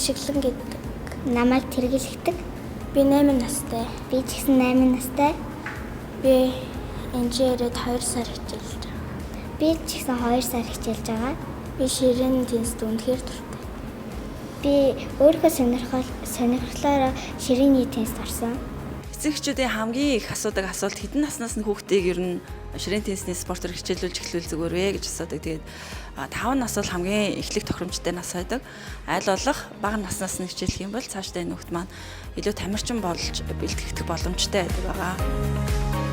Тэгшиглэн гэдэг. Намайг тэргэлэгдэг. Би 8 настай. Би ч гэсэн 8 настай. Би инженерид 2 сар хичээлж байгаа. Би ч гэсэн 2 сар хичээлж байгаа. Би ширээний теннист үнэхээр дуртай. Би өөрийнхөө сонирхлоороо ширээний теннист орсон. Эцэгчүүдийн хамгийн их асуудаг асуулт хэдэн наснаас нь хүүхдийг ер нь ширээн теннисний спортоор хичээлүүлж эхлүүл зүгээр вэ гэж асуудаг. Тэгээд 5 нас бол хамгийн эхлэх тохиромжтой нас байдаг. Аль болох бага наснаас нь хичээлэх юм бол цаашдаа энэ хүүхд маань илүү тамирчин болж бэлтгэгдэх боломжтой байдаг байгаа.